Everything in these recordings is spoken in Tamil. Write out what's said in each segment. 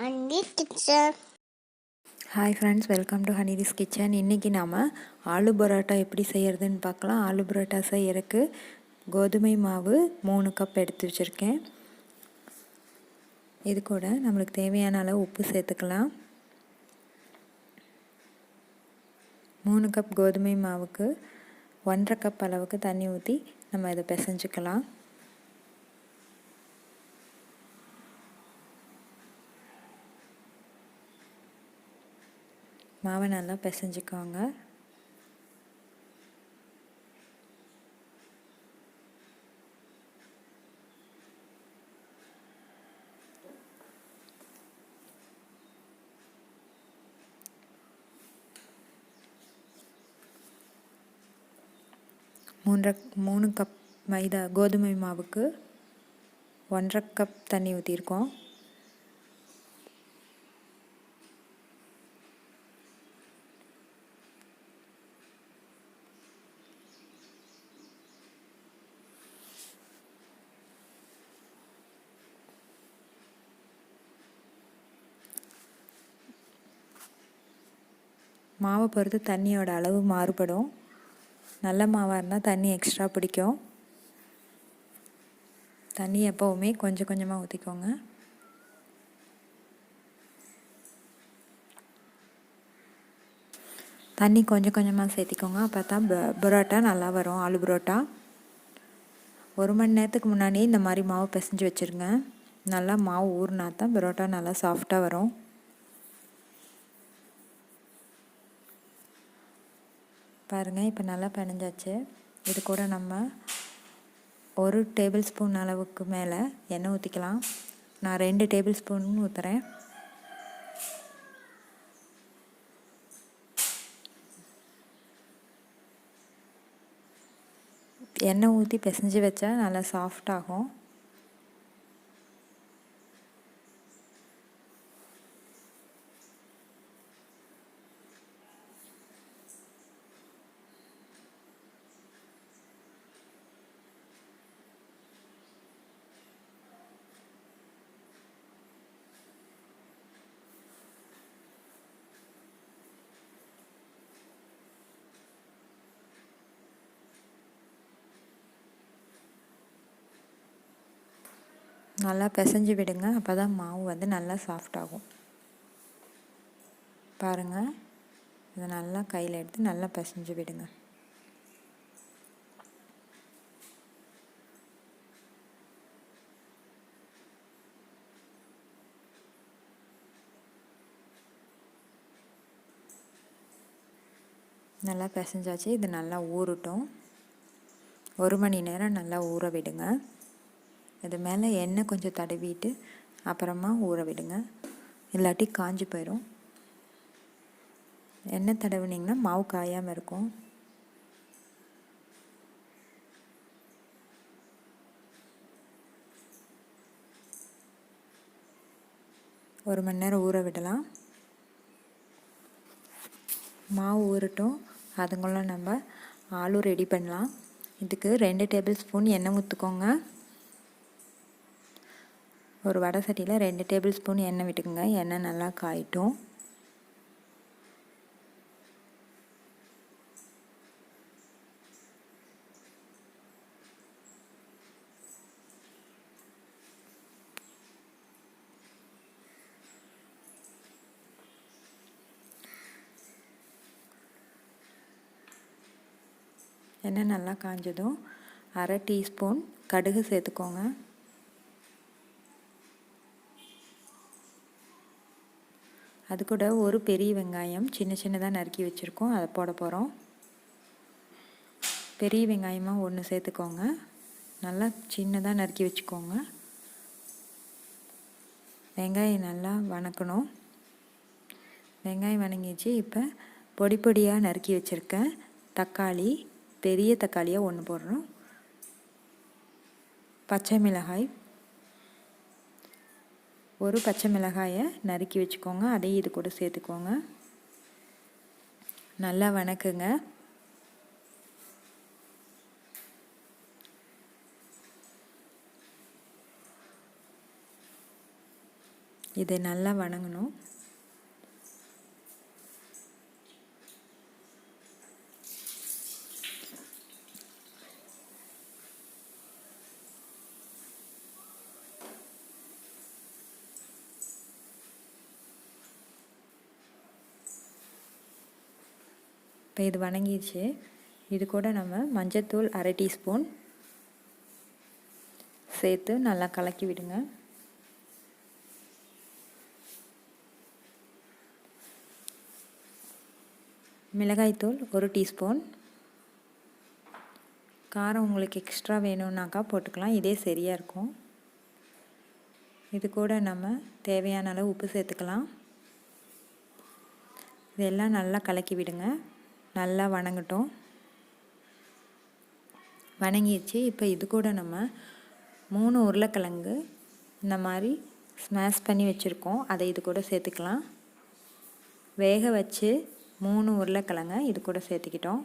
Haniris kitchen. Hi friends, welcome to Haniris kitchen. இன்றைக்கி நாம் ஆலு பரோட்டா எப்படி செய்கிறதுன்னு பார்க்கலாம். ஆலு பரோட்டா செய்கிறதுக்கு கோதுமை மாவு 3 கப் எடுத்து வச்சுருக்கேன். இது கூட நம்மளுக்கு தேவையான அளவு உப்பு சேர்த்துக்கலாம். 3 கப் கோதுமை மாவுக்கு 1.5 கப் அளவுக்கு தண்ணி ஊற்றி நம்ம இதை பிசைஞ்சுக்கலாம். மாவை நல்லா பிசைஞ்சுக்கோங்க. மூணு கப் கோதுமை மாவுக்கு 1.5 கப் தண்ணி ஊற்றிருக்கோம். மாவை பொறுத்து தண்ணியோட அளவு மாறுபடும். நல்ல மாவாக இருந்தால் தண்ணி எக்ஸ்ட்ரா பிடிக்கும். தண்ணி எப்போவுமே கொஞ்சம் கொஞ்சமாக ஊற்றிக்கோங்க. தண்ணி கொஞ்சம் கொஞ்சமாக சேர்த்திக்கோங்க. அப்போ தான் பரோட்டா நல்லா வரும். ஆலு பரோட்டா 1 மணி நேரத்துக்கு முன்னாடியே இந்த மாதிரி மாவு பிசைஞ்சு வச்சுருங்க. நல்லா மாவு ஊறினா தான் பரோட்டா நல்லா சாஃப்டாக வரும். பாருங்கள், இப்போ நல்லா பிணைஞ்சாச்சு. இது கூட நம்ம 1 டேபிள் ஸ்பூன் அளவுக்கு மேலே எண்ணெய் ஊற்றிக்கலாம். நான் 2 டேபிள் ஸ்பூன் ஊற்றுறேன். எண்ணெய் ஊற்றி பிசைஞ்சு வச்சா நல்லா சாஃப்டாகும். நல்லா பிசைஞ்சு விடுங்க. அப்போ தான் மாவு வந்து நல்லா சாஃப்டாகும். பாருங்கள், இதை நல்லா கையில் எடுத்து நல்லா பிசைஞ்சு விடுங்க. நல்லா பிசைஞ்சாச்சு. இது நல்லா ஊறட்டும். 1 மணி நேரம் நல்லா ஊற விடுங்க. இது மேலே எண்ணெய் கொஞ்சம் தடவிட்டு அப்புறமா ஊற விடுங்க, இல்லாட்டி காஞ்சி போயிடும். எண்ணெய் தடவினிங்கன்னா மாவு காயாமல் இருக்கும். ஒரு மணி நேரம் ஊற விடலாம். மாவு ஊறட்டும். அதுக்குள்ள நம்ம ஆலு ரெடி பண்ணலாம். இதுக்கு 2 டேபிள் ஸ்பூன் எண்ணெய் ஊற்றிக்கோங்க. ஒரு வடை சட்டியில் 2 டேபிள் ஸ்பூன் எண்ணெய் விட்டுக்குங்க. எண்ணெய் நல்லா காயட்டும். எண்ணெய் நல்லா காஞ்சதும் 1/2 டீஸ்பூன் கடுகு சேர்த்துக்கோங்க. அது கூட ஒரு பெரிய வெங்காயம் சின்ன சின்னதாக நறுக்கி வச்சுருக்கோம், அதை போட போகிறோம். பெரிய வெங்காயமாக 1 சேர்த்துக்கோங்க. நல்லா சின்னதாக நறுக்கி வச்சுக்கோங்க. வெங்காயம் நல்லா வணக்கணும். வெங்காயம் வணங்கிச்சு. இப்போ பொடி பொடியாக நறுக்கி வச்சுருக்கேன் தக்காளி, பெரிய தக்காளியாக 1 போடுறோம். பச்சை மிளகாய், 1 பச்சை மிளகாயை நறுக்கி வச்சுக்கோங்க. அதையும் இது கூட சேர்த்துக்கோங்க. நல்லா வணக்குங்க. இது நல்லா வணங்கணும். இப்போ இது வணங்கிடுச்சு. இது கூட நம்ம மஞ்சத்தூள் 1/2 டீஸ்பூன் சேர்த்து நல்லா கலக்கி விடுங்க. மிளகாய்த்தூள் 1 டீஸ்பூன். காரம் உங்களுக்கு எக்ஸ்ட்ரா வேணும்னாக்கா போட்டுக்கலாம், இதே சரியாக இருக்கும். இது கூட நம்ம தேவையான அளவு உப்பு சேர்த்துக்கலாம். இதெல்லாம் நல்லா கலக்கி விடுங்க. நல்லா வணங்கட்டும். வணங்கிடுச்சு. இப்போ இது கூட நம்ம 3 உருளைக்கிழங்கு இந்த மாதிரி ஸ்மாஷ் பண்ணி வச்சுருக்கோம், அதை இது கூட சேர்த்துக்கலாம். வேக வச்சு 3 உருளைக்கிழங்க இது கூட சேர்த்துக்கிட்டோம்.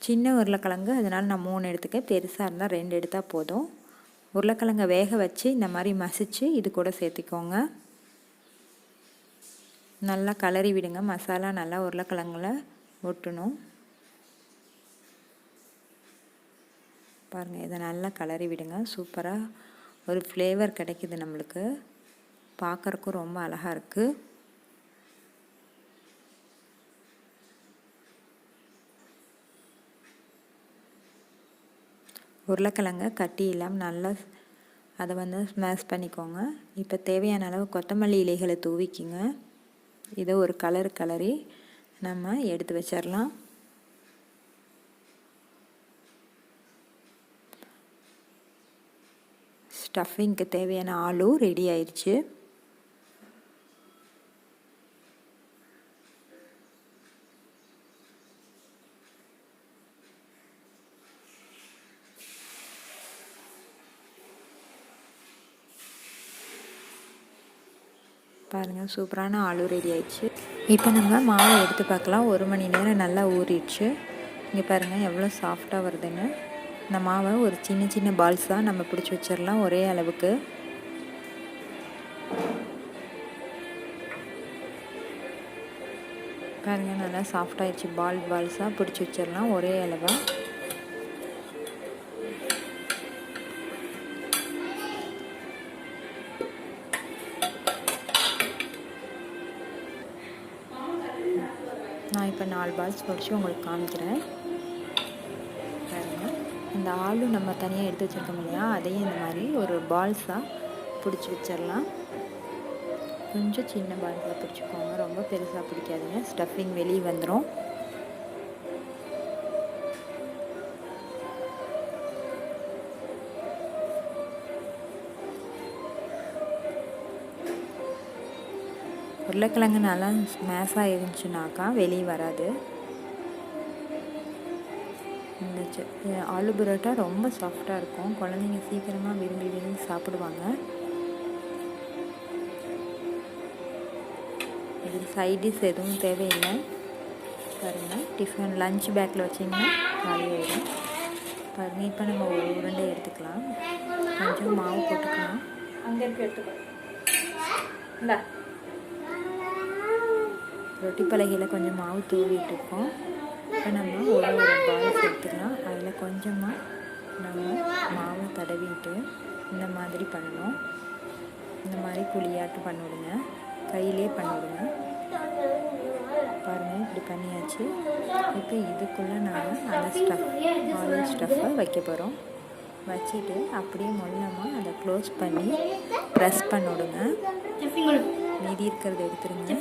சின்ன உருளைக்கிழங்கு, அதனால் நான் 3 எடுத்துக்கேன். பெருசாக இருந்தால் 2 எடுத்தால் போதும். உருளைக்கிழங்கை வேக வச்சு இந்த மாதிரி மசிச்சு இது கூட சேர்த்துக்கோங்க. நல்லா கலரி விடுங்க. மசாலா நல்லா உருளைக்கிழங்குல ஒட்டணும். பாருங்கள், இதை நல்லா கலரி விடுங்க. சூப்பராக ஒரு ஃப்ளேவர் கிடைக்குது நம்மளுக்கு. பார்க்குறக்கும் ரொம்ப அழகாக இருக்குது. உருளைக்கிழங்க கட்டி இல்லாமல் நல்லா அதை ஸ்மாஷ் பண்ணிக்கோங்க. இப்போ தேவையான அளவு கொத்தமல்லி இலைகளை தூவிக்கிங்க. இதை ஒரு கலரி நம்ம எடுத்து வச்சிடலாம். ஸ்டஃபிங்க்கு தேவையான ஆலு ரெடி ஆயிடுச்சு. பாருங்கள், சூப்பரான ஆலு ரெடி ஆயிடுச்சு. இப்போ நம்ம மாவை எடுத்து பார்க்கலாம். 1 மணி நேரம் நல்லா ஊறிடுச்சு. இங்கே பாருங்கள் எவ்வளோ சாஃப்டாக வருதுன்னு. இந்த மாவை ஒரு சின்ன பால்ஸாக நம்ம பிடிச்சி வச்சிடலாம், ஒரே அளவுக்கு. பாருங்கள், நல்லா சாஃப்டாகிடுச்சு. பால்ஸாக பிடிச்சி வச்சிடலாம், ஒரே அளவாக. நான் இப்போ 4 பால்ஸ் பிடிச்சி உங்களுக்கு காமிக்கிறேன். பாருங்கள், இந்த ஆலு நம்ம தனியாக எடுத்து வச்சுருக்கோம் இல்லையா, அதையும் இந்த மாதிரி ஒரு பால்ஸாக பிடிச்சி வச்சிடலாம். கொஞ்சம் சின்ன பால்ஸாக பிடிச்சிக்கோங்க, ரொம்ப பெருசாக பிடிக்காதுங்க, ஸ்டஃபிங் வெளியே வந்துடும். உருளைக்கிழங்கு நல்லா ஸ்மாஷாக இருந்துச்சுனாக்கா வெளியே வராது. இந்த ஆலு பரோட்டா ரொம்ப சாஃப்டாக இருக்கும். குழந்தைங்க சீக்கிரமாக விரும்பி சாப்பிடுவாங்க. இது சைடிஷ் எதுவும் தேவையில்லை. பாருங்கள், டிஃபன் லஞ்ச் பேக்கில் வச்சிங்கன்னா காலி ஆகிடும். பாருங்கள், இப்போ நம்ம ஒரு உருண்டை எடுத்துக்கலாம். கொஞ்சம் மாவு போட்டுக்கலாம். அங்கே இருக்க எடுத்துக்கலாம். இல்லை, ரொட்டி பலகையில் கொஞ்சம் மாவு தூவிட்டுருக்கோம். இப்போ நம்ம ஒரு பால் சேர்த்துக்கலாம். அதில் கொஞ்சமாக நம்ம மாவை தடவிட்டு இந்த மாதிரி பண்ணணும். இந்த மாதிரி குழியாட்டு பண்ணிவிடுங்க, கையிலே பண்ணிவிடுங்க. பாருங்கள், இப்படி பண்ணியாச்சு. இப்போ இதுக்குள்ளே நம்ம அந்த ஆலு ஸ்டஃப்பை வைக்க போகிறோம். வச்சுட்டு அப்படியே மொல்லமாக அதை க்ளோஸ் பண்ணி ப்ரெஸ் பண்ணிவிடுங்க. மீதி இருக்கிறத எடுத்துருங்க.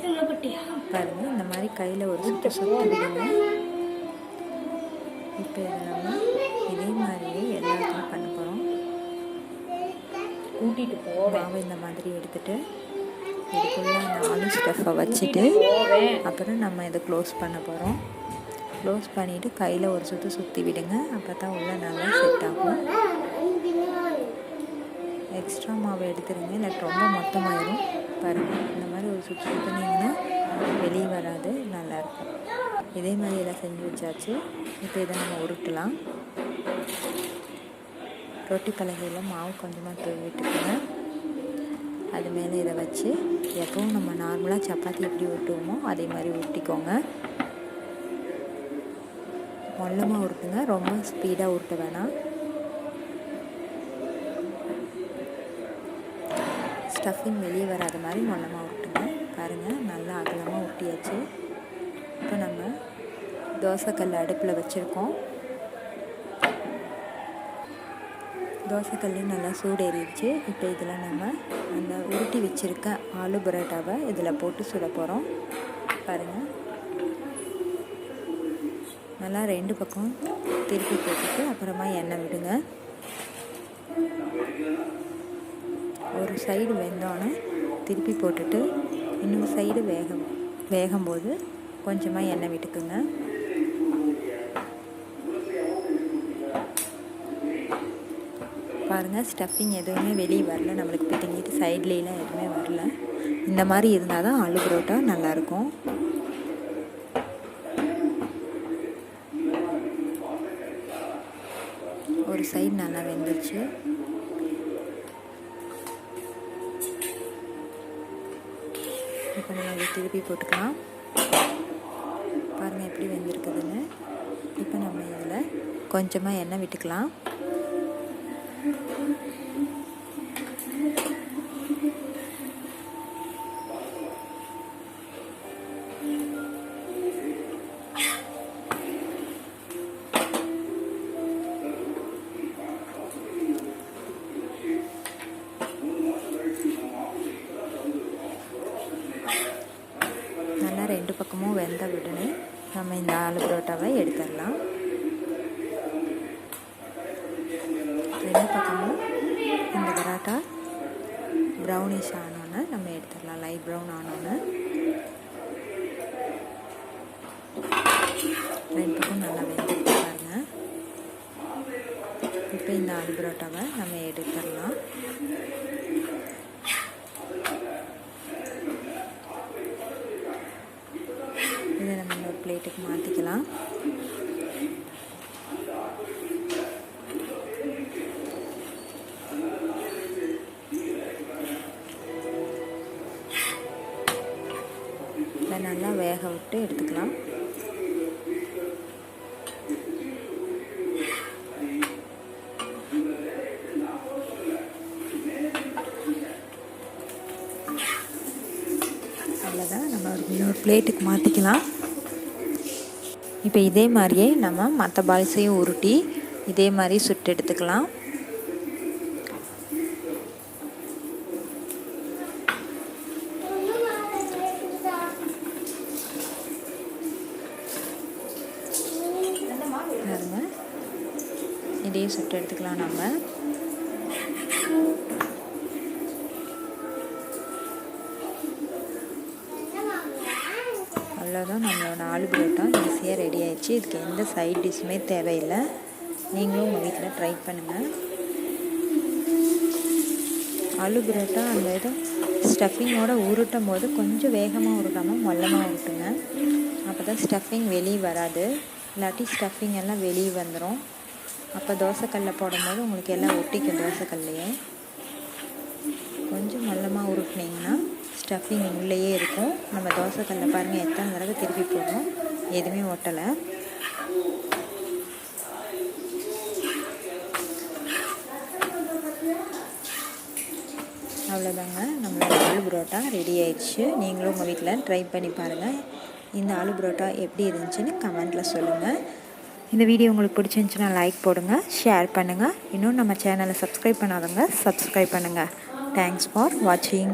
பாருங்கள், இந்த மாதிரி கையில் ஒரு சுற்றி விடுங்க. இப்போ இதை நம்ம இதே மாதிரியே எல்லாத்தையும் பண்ண போகிறோம். கூட்டிகிட்டு மாவை இந்த மாதிரி எடுத்துகிட்டு இதுக்குள்ளே அந்த ஆலு ஸ்டஃப்பை வச்சுட்டு அப்புறம் நம்ம இதை க்ளோஸ் பண்ண போகிறோம். க்ளோஸ் பண்ணிவிட்டு கையில் ஒரு சுற்றி விடுங்க. அப்போ தான் உள்ளே நல்லா செட் ஆகும். எக்ஸ்ட்ரா மாவை எடுத்துருங்க, இல்லை ரொம்ப மொத்தமாயிடும். பாருங்கள், இந்த மாதிரி ஒரு சுற்றினீங்கன்னா வெளியே வராது, நல்லாயிருக்கும். இதே மாதிரி எல்லாம் செஞ்சு வச்சாச்சு. இப்போ இதை நம்ம உருட்டலாம். ரொட்டி பலகையில் மாவு கொஞ்சமாக தூவி விட்டுக்கோங்க. அது மேலே இதை வச்சு எப்பவும் நம்ம நார்மலாக சப்பாத்தி எப்படி உருட்டுவோமோ அதே மாதிரி உருட்டிக்கோங்க. மொல்லமாக உருட்டுங்க, ரொம்ப ஸ்பீடாக உருட்ட வேணாம். ஸ்டஃபிங் வெளியே வராத மாதிரி மொல்லமாக உருட்டுங்க. பாருங்கள், நல்லா அகலமாக உருட்டியாச்சு. இப்போ நம்ம தோசைக்கல் அடுப்பில் வச்சுருக்கோம். தோசைக்கல் நல்லா சூடேறிடுச்சு. இப்போ இதில் நம்ம அந்த உருட்டி வச்சுருக்க ஆலு பரோட்டாவை இதில் போட்டு சுட போகிறோம். பாருங்கள், நல்லா 2 பக்கம் திருப்பி போட்டுட்டு அப்புறமா எண்ணெய் விடுங்க. ஒரு சைடு வெந்தோன்னே திருப்பி போட்டுட்டு இன்னொரு சைடு வேகும்போது கொஞ்சமாக எண்ணெய் விட்டுக்குங்க. பாருங்கள், ஸ்டஃபிங் எதுவுமே வெளியே வரல, நம்மளுக்கு பிடிங்கிட்டு சைட்லாம் எதுவுமே வரல. இந்த மாதிரி இருந்தால் தான் ஆலு பரோட்டா நல்லாயிருக்கும். ஒரு சைடு நல்லா வெந்துருச்சு. இப்போ நம்ம அதை திருப்பி போட்டுக்கலாம். பாருங்கள் எப்படி வெந்திருக்குதுன்னு. இப்போ நம்ம இதில் கொஞ்சமாக எண்ணெய் விட்டுக்கலாம். நல்லா 2 பக்கமும் வெந்த உடனே நம்ம இந்த ஆலு பரோட்டாவை எடுத்துடலாம். 2 பக்கமும் இந்த பரோட்டா ப்ரௌனிஷ் ஆனோன்னு நம்ம எடுத்துடலாம். லைட் ப்ரௌன் ஆனோன்னு 2 பக்கம் நல்லா வெந்துட்டு பாருங்கள். இப்போ இந்த ஆலு பரோட்டாவை நம்ம எடுத்துடலாம். இதை நம்ம இன்னொரு பிளேட்டுக்கு மாற்றிக்கலாம். இதை நல்லா வேக விட்டு எடுத்துக்கலாம். அவ்வளோதான், நம்ம இன்னொரு பிளேட்டுக்கு மாற்றிக்கலாம். இப்போ இதே மாதிரியே நம்ம மற்ற பால்ஸையும் உருட்டி இதே மாதிரி சுட்டு எடுத்துக்கலாம். பாருங்க, இதே சுட்டு எடுத்துக்கலாம் நம்ம. அவ்வளோதான், நம்மளோட ஆலு பரோட்டா ஈஸியாக ரெடி ஆயிடுச்சு. இதுக்கு எந்த சைட் டிஷ்ஷுமே தேவையில்லை. நீங்களும் உங்கள் வீட்டில் ட்ரை பண்ணுங்கள். ஆலு பரோட்டா அந்த இது ஸ்டஃபிங்கோடு உருட்டும் போது கொஞ்சம் வேகமாக உருட்டாமல் மொல்லமாக உருட்டுங்க. அப்போ தான் ஸ்டஃபிங் வெளியே வராது, இல்லாட்டி ஸ்டஃபிங் எல்லாம் வெளியே வந்துடும். அப்போ தோசைக்கல்ல போடும்போது உங்களுக்கு எல்லாம் ஒட்டிக்கும். தோசைக்கல்லையே கொஞ்சம் மொல்லமாக உருட்டினீங்கன்னா ஸ்டஃபிங் உள்ளேயே இருக்கும். நம்ம தோசைக்கல்ல பாருங்கள் எத்தனை தடவை திருப்பி போடுறோம், எதுவுமே ஒட்டலை. அவ்வளோதாங்க, நம்மளோட ஆலு பரோட்டா ரெடி ஆயிடுச்சு. நீங்களும் உங்கள் வீட்டில் ட்ரை பண்ணி பாருங்கள். இந்த ஆலு பரோட்டா எப்படி இருந்துச்சுன்னு கமெண்ட்டில் சொல்லுங்கள். இந்த வீடியோ உங்களுக்கு பிடிச்சிருந்துச்சுன்னா லைக் போடுங்க, ஷேர் பண்ணுங்கள். இன்னும் நம்ம சேனலை சப்ஸ்கிரைப் பண்ணாதவங்க சப்ஸ்கிரைப் பண்ணுங்கள். தேங்க்ஸ் ஃபார் வாட்சிங்.